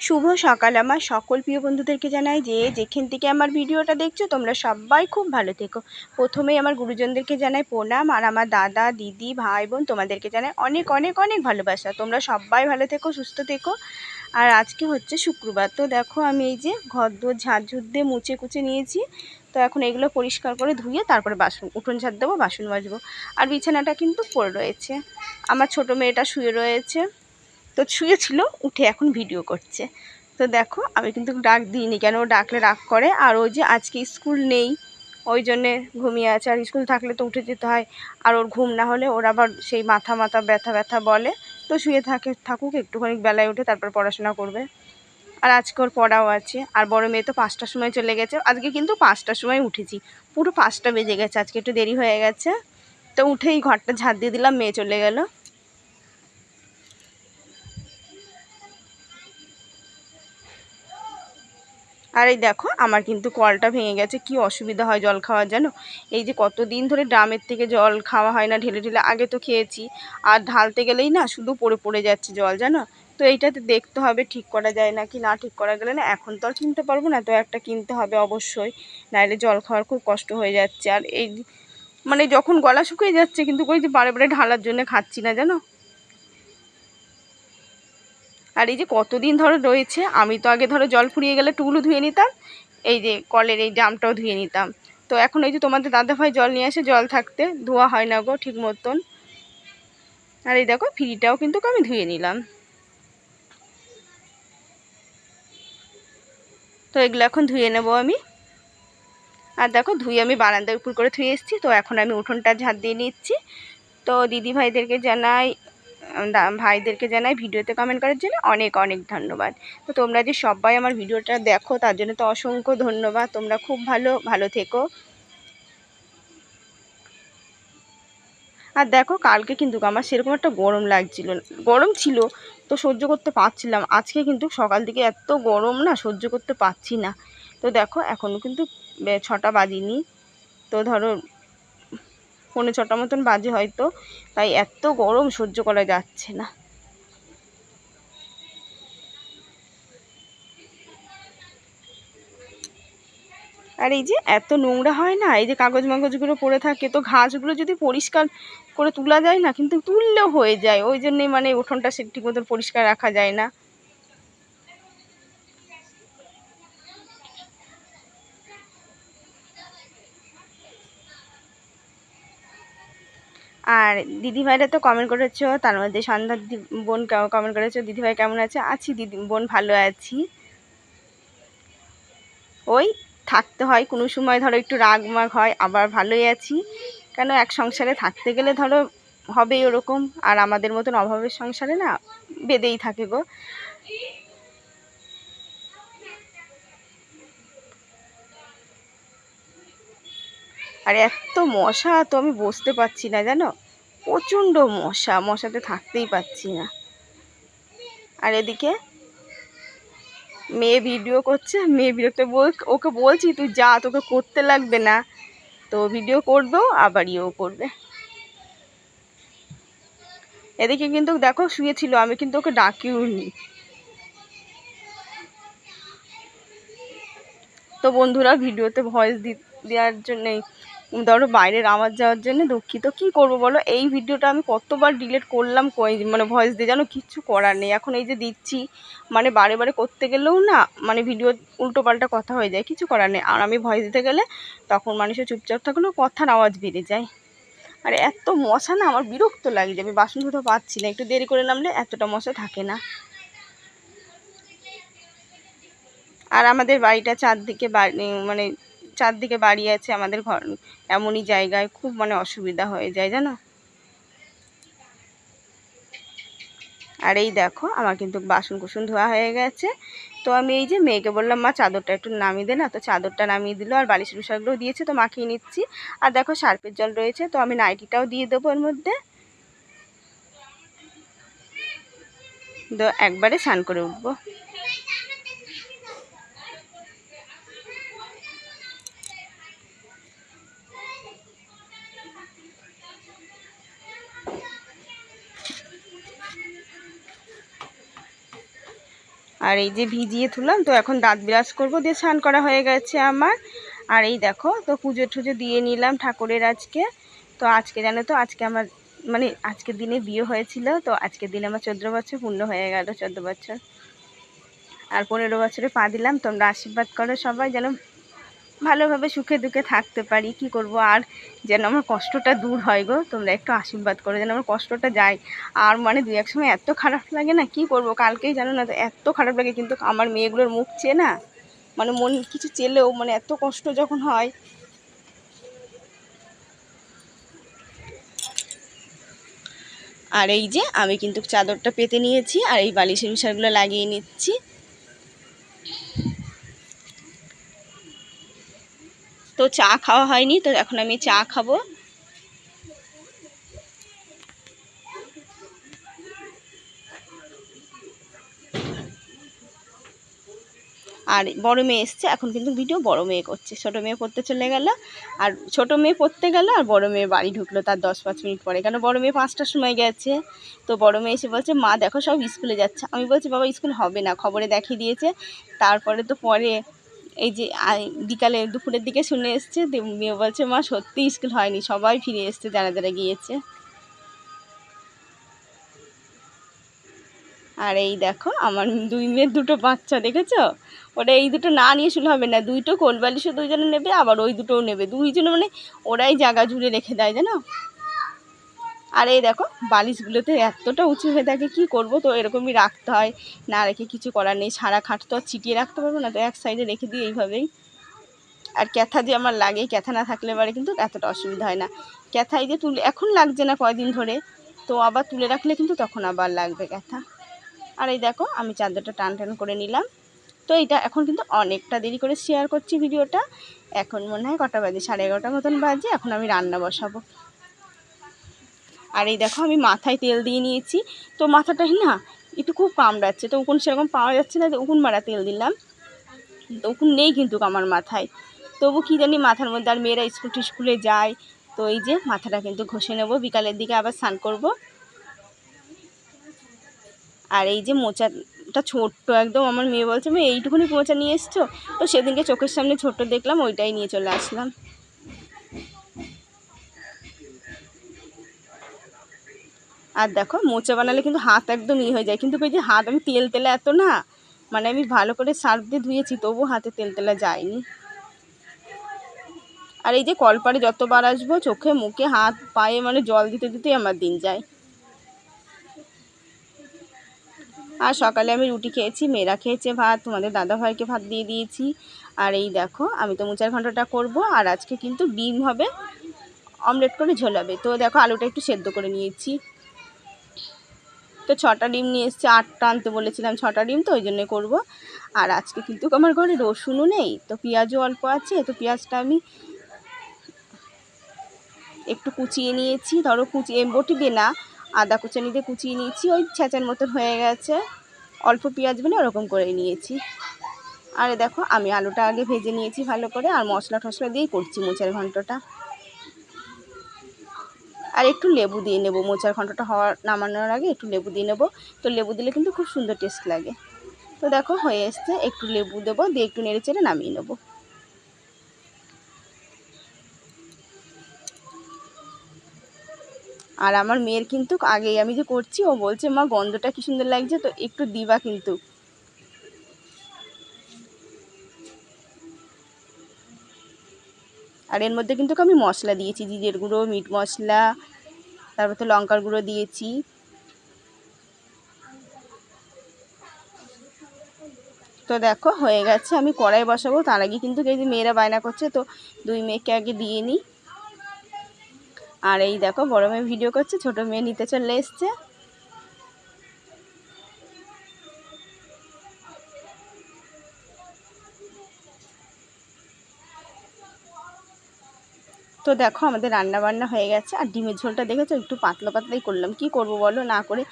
শুভ সকাল আমার সকল প্রিয় বন্ধুদেরকে জানাই যে যেখান থেকে আমার ভিডিওটা দেখছো তোমরা সবাই খুব ভালো থেকো। প্রথমেই আমার গুরুজনদেরকে জানাই প্রণাম, আর আমার দাদা দিদি ভাই বোন তোমাদেরকে জানাই অনেক অনেক অনেক ভালোবাসা। তোমরা সবাই ভালো থেকো, সুস্থ থেকো। আর আজকে হচ্ছে শুক্রবার, তো দেখো আমি এই যে ঘর দোর ঝাড়ঝুড় দিয়ে মুছে কুচে নিয়েছি। তো এখন এগুলো পরিষ্কার করে ধুয়ে তারপরে উঠোন ঝাড় দেবো, বাসন মাজবো। আর বিছানাটা কিন্তু পড়ে রয়েছে, আমার ছোটো মেয়েটা শুয়ে রয়েছে। তো শুয়েছিল, উঠে এখন ভিডিও করছে। তো দেখো আমি কিন্তু ডাক দিইনি, কেন ও ডাকলে রাগ করে। আর ওই যে আজকে স্কুল নেই ওই জন্যে ঘুমিয়ে আছে, আর স্কুল থাকলে তো উঠে যেতে হয়। আর ওর ঘুম না হলে ওর আবার সেই মাথা মাথা ব্যথা ব্যথা বলে। তো শুয়ে থাকুক, একটুখানি বেলায় উঠে তারপর পড়াশোনা করবে। আর আজকে ওর পড়াও আছে। আর বড় মেয়ে তো 5টার সময় চলে গেছে, আজকে কিন্তু 5টার সময় উঠেছি, পুরো 5টা বেজে গেছে, আজকে একটু দেরি হয়ে গেছে। তো উঠেই ঘরটা ঝাড় দিয়ে দিলাম, মেয়ে চলে গেল। আর এই দেখো আমার কিন্তু কলটা ভেঙে গেছে, কি অসুবিধা হয় জল খাওয়ার, জানো। এই যে কতদিন ধরে ড্রামের থেকে জল খাওয়া হয় না ঢেলে ঢেলে, আগে তো খেয়েছি। আর ঢালতে গেলেই না শুধু পড়ে পড়ে যাচ্ছে জল, জানো। তো এইটাতে দেখতে হবে ঠিক করা যায় নাকি, না ঠিক করা গেলে না এখন তো আর কিনতে পারবো না, তো একটা কিনতে হবে অবশ্যই, নাহলে জল খাওয়ার খুব কষ্ট হয়ে যাচ্ছে। আর এই মানে যখন গলা শুকিয়ে যাচ্ছে, কিন্তু ওই যে বারে বারে ঢালার জন্য খাচ্ছি না, জানো। আর এই যে কতদিন ধরে রয়েছে, আমি তো আগে ধরো জল ফুরিয়ে গেলে টুলু ধুয়ে নিতাম, এই যে কলের এই ড্রামটাও ধুয়ে নিতাম। তো এখন এই যে তোমাদের দাদাভাই জল নিয়ে আসে, জল থাকতে ধোয়া হয় না গো ঠিক মতন। আর এই দেখো ফ্রিটাও কিন্তু আমি ধুয়ে নিলাম। তো এগুলো এখন ধুয়ে নেবো আমি। আর দেখো ধুয়ে আমি বারান্দার উপর করে ধুয়ে এসেছি, তো এখন আমি উঠোনটা ঝাড় দিয়ে নিচ্ছি। তো দিদি ভাইদেরকে জানাই, ভাইদেরকে জানাই ভিডিওতে কমেন্ট করার জন্য অনেক অনেক ধন্যবাদ। তো তোমরা যে সবাই আমার ভিডিওটা দেখো তার জন্য তো অসংখ্য ধন্যবাদ, তোমরা খুব ভালো ভালো থেকো। আর দেখো কালকে কিন্তু আমার সেরকম একটা গরম লাগছিল না, গরম ছিল তো সহ্য করতে পারছিলাম। আজকে কিন্তু সকাল থেকে এত গরম না, সহ্য করতে পারছি না। তো দেখো এখনও কিন্তু 6টা বাজিনি, তো ধরো 6:45 মতন বাজে হয়তো, তাই এত গরম সহ্য করা যাচ্ছে না। আর এই যে এত নোংরা হয় না, এই যে কাগজ মাগজগুলো পড়ে থাকে, তো ঘাসগুলো যদি পরিষ্কার করে তোলা যায় না, কিন্তু তুললেও হয়ে যায়, ওই জন্যে মানে উঠোনটা সে ঠিক মতন পরিষ্কার রাখা যায় না। আর দিদিভাইরা তো কমেন্ট করেছো, তার মধ্যে সন্ধ্যার বোন কমেন্ট করেছো, দিদিভাই কেমন আছে। আছি দিদি বোন, ভালো আছি। ওই থাকতে হয়, কোনো সময় ধরো একটু রাগ মাগ হয়, আবার ভালোই আছি। কেন এক সংসারে থাকতে গেলে ধরো হবেই ওরকম, আর আমাদের মতন অভাবের সংসারে না বেঁধেই থাকে গো। আর এত মশা, তো আমি বসতে পারছি না, জানো। প্রচণ্ড মশা, মশাতে থাকতেই পারছি না। আর এদিকে মেয়ে ভিডিও করছে, মেয়ে বিরক্ত, ওকে বলছি তুই যা, তোকে করতে লাগবে না। তো ভিডিও করবেও আবার ইয়েও করবে। এদিকে কিন্তু দেখো শুয়েছিল, আমি কিন্তু ওকে ডাকিও নি। তো বন্ধুরা ভিডিওতে ভয়েস দেওয়ার জন্যই ধরো বাইরের আওয়াজ যাওয়ার জন্য দুঃখিত, কি করব বলো। এই ভিডিওটা আমি কতবার ডিলিট করলাম, মানে ভয়েস দিয়ে, জানো, কিচ্ছু করার নেই। এখন এই যে দিচ্ছি, মানে বারে বারে করতে গেলেও না মানে ভিডিও উল্টো পাল্টা কথা হয়ে যায়, কিছু করার নেই। আর আমি ভয়েস দিতে গেলে তখন মানুষের চুপচাপ থাকলেও কথার আওয়াজ বেড়ে যায়। আর এত মশা না, আমার বিরক্ত লাগে যে আমি বাসন ধুতে পারছি না, একটু দেরি করে নামলে এতটা মশা থাকে না। আর আমাদের বাড়িটা চারদিকে মানে চারদিকে বাড়ি আছে আমাদের ঘর, এমনই জায়গায় খুব মানে অসুবিধা হয়ে যায়, জানো। আর এই দেখো আমার কিন্তু বাসন কুসন ধোয়া হয়ে গেছে। তো আমি এই যে মেয়েকে বললাম মা চাদরটা একটু নামিয়ে দে না, তো চাদরটা নামিয়ে দিল, আর বালিশ টুসাগুলো দিয়েছে, তো মাখিয়ে নিচ্ছি। আর দেখো সার্ফের জল রয়েছে, তো আমি নাইটিটাও দিয়ে দেবো এর মধ্যে, তো একবারে স্নান করে উঠবো। আর এই যে ভিজিয়ে তুললাম, তো এখন দাঁত ব্রাশ করবো, দিয়ে স্নান করা হয়ে গেছে আমার। আর এই দেখো, তো পুজো টুজো দিয়ে নিলাম ঠাকুরের আজকে। তো আজকে জানো তো, আজকে আমার মানে আজকের দিনে বিয়ে হয়েছিল, তো আজকের দিনে আমার 14 বছর পূর্ণ হয়ে গেল, 14 বছর। আর 15 বছরে পা দিলাম। তোমরা আশীর্বাদ করো সবাই যেন ভালোভাবে সুখে দুঃখে থাকতে পারি। কি করব, আর যেন আমার কষ্টটা দূর হয় গো। তোমরা একটু আশীর্বাদ করো যেন আমার কষ্টটা যায়। আর মানে দু এক সময় এত খারাপ লাগে না, কি করব, কালকেই জানো না, এত খারাপ লাগে। কিন্তু আমার মেয়েগুলোর মুখ চেয়ে না, মানে মন কিছু চেলেও মানে এত কষ্ট যখন হয়। আর এই যে আমি কিন্তু চাদরটা পেতে নিয়েছি, আর এই বালিশের বিষয়গুলো লাগিয়ে নিচ্ছি। তো চা খাওয়া হয়নি, তো এখন আমি চা খাবো। আর বড় মেয়ে এসছে, এখন কিন্তু ভিডিও বড় মেয়ে করছে। ছোটো মেয়ে পড়তে চলে গেল, আর ছোটো মেয়ে পড়তে গেল, আর বড় মেয়ে বাড়ি ঢুকলো তার 10-5 মিনিট পরে। কেন, বড় মেয়ে 5টার সময় গেছে। তো বড় মেয়ে এসে বলছে, মা দেখো সব স্কুলে যাচ্ছে। আমি বলছি, বাবা স্কুল হবে না, খবরে দেখিয়ে দিয়েছে। তারপরে তো পরে এই যে বিকালে দুপুরের দিকে শুনে এসছে, মেয়ে বলছে, মা সত্যি স্কুল হয়নি, সবাই ফিরে এসছে যারা যারা গিয়েছে। আর এই দেখো আমার দুই মেয়ের দুটো বাচ্চা, দেখেছো? ওরা এই দুটো না নিয়ে শুরু হবে না, দুইটো কোলবালিশও দুইজনে নেবে, আবার ওই দুটোও নেবে, দুইজনে মানে ওরাই জায়গা জুড়ে রেখে দেয় জানো। আর এই দেখো বালিশগুলোতে এতটা উঁচু হয়ে থাকে, কি করব, তো এরকমই রাখতে হয়, না রেখে কিছু করার নেই। সারা খাট তো আর ছিটিয়ে রাখতে পারবো না, তো এক সাইডে রেখে দিই এইভাবেই। আর ক্যাথা যে আমার লাগে, ক্যাথা না থাকলে এবারে কিন্তু এতটা অসুবিধা হয় না। ক্যাথা এই যে তুলে এখন লাগছে না কয়দিন ধরে, তো আবার তুলে রাখলে কিন্তু তখন আবার লাগবে ক্যাথা। আর এই দেখো আমি চাদরটা টান টান করে নিলাম। তো এইটা এখন কিন্তু অনেকটা দেরি করে শেয়ার করছি ভিডিওটা। এখন মনে হয় কটা বাজে, 11:30 মতন বাজে। এখন আমি রান্না বসাবো। আর এই দেখো আমি মাথায় তেল দিয়ে নিয়েছি। তো মাথাটাই না একটু খুব কামড়াচ্ছে, তো উকুন সেরকম পাওয়া যাচ্ছে না, তো উকুন মারা তেল দিলাম। তো উকুন নেই কিন্তু আমার মাথায়, তবু কী জানি মাথার মধ্যে। আর মেয়েরা স্কুলে যায়, তো এই যে মাথাটা কিন্তু ঘষে নেব, বিকালের দিকে আবার স্নান করব। আর এই যে মোচাটা ছোট্ট একদম, আমার মেয়ে বলছে, আমি এইটুকুনি মোচা নিয়ে এসছো। তো সেদিনকে চোখের সামনে ছোট্ট দেখলাম, ওইটাই নিয়ে চলে আসলাম। আর দেখো মোচা বানালে কিন্তু হাত একদম হয়ে যায়, কিন্তু ওই যে হাত আমি তেল তেলা এত না, মানে আমি ভালো করে সার্ফ দিয়ে ধুয়েছি, তবু হাতে তেল তেলা যায়নি। আর এই যে কলপারে যতবার আসবো, চোখে মুখে হাত পায়ে মানে জল দিতে দিতেই আমার দিন যায়। আর সকালে আমি রুটি খেয়েছি, মেয়েরা খেয়েছে ভাত, তোমাদের দাদাভাইকে ভাত দিয়ে দিয়েছি। আর এই দেখো আমি তো মোচার ঘন্টটা করব, আর আজকে কিন্তু ডিম হবে, অমলেট করে ঝোল হবে। তো দেখো আলুটা একটু সেদ্ধ করে নিয়েছি। তো 6টা ডিম নিয়ে এসেছি, 8টা আনতে বলেছিলাম, 6টা ডিম তো ওই জন্যে করবো। আর আজকে কিন্তু আমার ঘরে রসুনও নেই, তো পেঁয়াজও অল্প আছে, তো পেঁয়াজটা আমি একটু কুচিয়ে নিয়েছি। ধরো কুচিয়ে বটি দিয়ে না, আদা কুচানি দিয়ে কুচিয়ে নিয়েছি, ওই ছেঁচার মতন হয়ে গেছে। অল্প পেঁয়াজ বলে ওরকম করে নিয়েছি। আর দেখো আমি আলুটা আগে ভেজে নিয়েছি ভালো করে, আর মশলা টশলা দিয়েই করছি মোচার ঘন্টটা। আর একটু লেবু দিয়ে নেবো, মোচার ঘন্টটা নামানোর আগে একটু লেবু দিয়ে নেবো। তো লেবু দিলে কিন্তু খুব সুন্দর টেস্ট লাগে। তো দেখো হয়ে এসছে, একটু লেবু দেবো, দিয়ে একটু নেড়ে চেড়ে নামিয়ে নেবো। আর আমার মেয়ের কিন্তু আগেই আমি যে করছি, ও বলছে, মা গন্ধটা কি সুন্দর লাগছে, তো একটু দিবা কিন্তু। আর এর মধ্যে কিন্তু আমি মশলা দিয়েছি, জিরের গুঁড়ো, মিট মশলা, তারপর তো লঙ্কার গুঁড়ো দিয়েছি। তো দেখো হয়ে গেছে, আমি কড়াই বসাবো। তার আগে কিন্তু এই যে মেয়েরা বায়না করছে, তো দুই মেয়েকে আগে দিয়ে নিই। আর এই দেখো বড় মেয়ে ভিডিও করছে, ছোট মেয়ে নিতে চলে এসছে। তো দেখো আমাদের রান্না বান্না হয়ে গেছে। আর ডিমের ঝোলটা দেখেছো, একটু পাতলা পাতলাই করলাম। কি করব বলো, না করে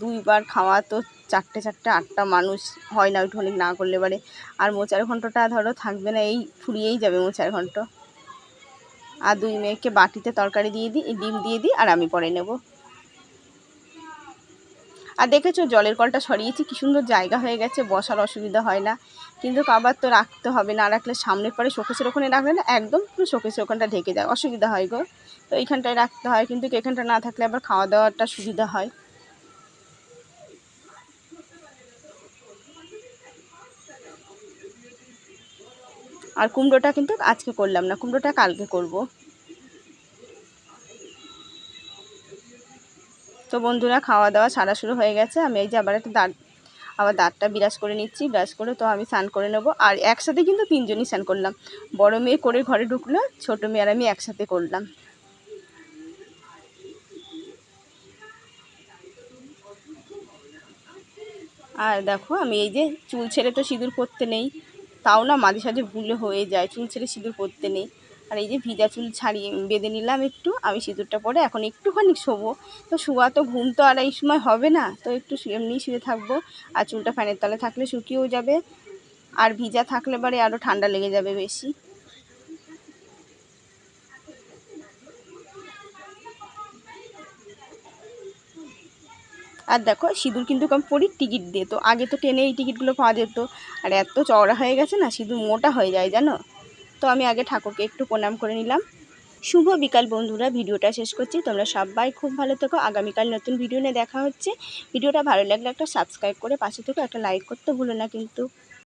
দুইবার খাওয়া, তো 4টে 8টা মানুষ হয় না ওইটুখানি না করলে এবারে। আর মোচার ঘন্টটা ধরো থাকবে না, এই ফুরিয়েই যাবে মোচার ঘন্ট। আর দুই মেয়েকে বাটিতে তরকারি দিয়ে দিই, ডিম দিয়ে দিই, আর আমি পরে নেব। আর দেখেছো জলের কলটা সরিয়েছি, কী সুন্দর জায়গা হয়ে গেছে, বসার অসুবিধা হয় না। কিন্তু আবার তো রাখতে হবে, না রাখলে সামনে পরে শোকেসের ওখানে রাখলে না একদম পুরো শোকেসের ওখানটা ঢেকে যায়, অসুবিধা হয় গো। তো এইখানটায় রাখতে হয়, কিন্তু এখানটা না থাকলে আবার খাওয়া দাওয়াটা সুবিধা হয়। আর কুমড়োটা কিন্তু আজকে করলাম না, কুমড়োটা কালকে করব। তো বন্ধুরা খাওয়া দাওয়া সারা শুরু হয়ে গেছে, আমি এই যে আবার একটা আবার দাঁতটা ব্রাশ করে নিচ্ছি, ব্রাশ করে তো আমি স্নান করে নেবো। আর একসাথে কিন্তু তিনজনই স্নান করলাম, বড় মেয়ে করে ঘরে ঢুকলো, ছোটো মেয়ে আর আমি একসাথে করলাম। আর দেখো আমি এই যে চুল ছেড়ে তো সিঁদুর পরতে নেই, তাও না মাঝে সাঝে ভুলে হয়ে যায়, চুল ছেড়ে সিঁদুর পরতে নেই। আর এই যে ভিজা চুল ছাড়িয়ে বেঁধে নিলাম একটু, আমি সিঁদুরটা পরে এখন একটুখানি শোবো। তো শোয়া তো ঘুম তো আর এই সময় হবে না, তো একটু এমনি শুয়ে থাকবো। আর চুলটা ফ্যানের তলে থাকলে শুকিয়েও যাবে, আর ভিজা থাকলে পরে আরও ঠান্ডা লেগে যাবে বেশি। আর দেখো সিঁদুর কিন্তু আমি পরি টিকিট দিয়ে, তো আগে তো ট্রেনে এই টিকিটগুলো পাওয়া যেত, আর এত চওড়া হয়ে গেছে না সিঁদুর মোটা হয়ে যায় জানো। তো আমি আগে ঠাকুরকে একটু প্রণাম করে নিলাম। শুভ বিকাল বন্ধুরা, ভিডিওটা শেষ করছি, তোমরা সবাই খুব ভালো থেকো, আগামীকাল নতুন ভিডিও নিয়ে দেখা হচ্ছে। ভিডিওটা ভালো লাগলে একটা সাবস্ক্রাইব করে পাশে থেকো, একটা লাইক করতে ভুলো না কিন্তু।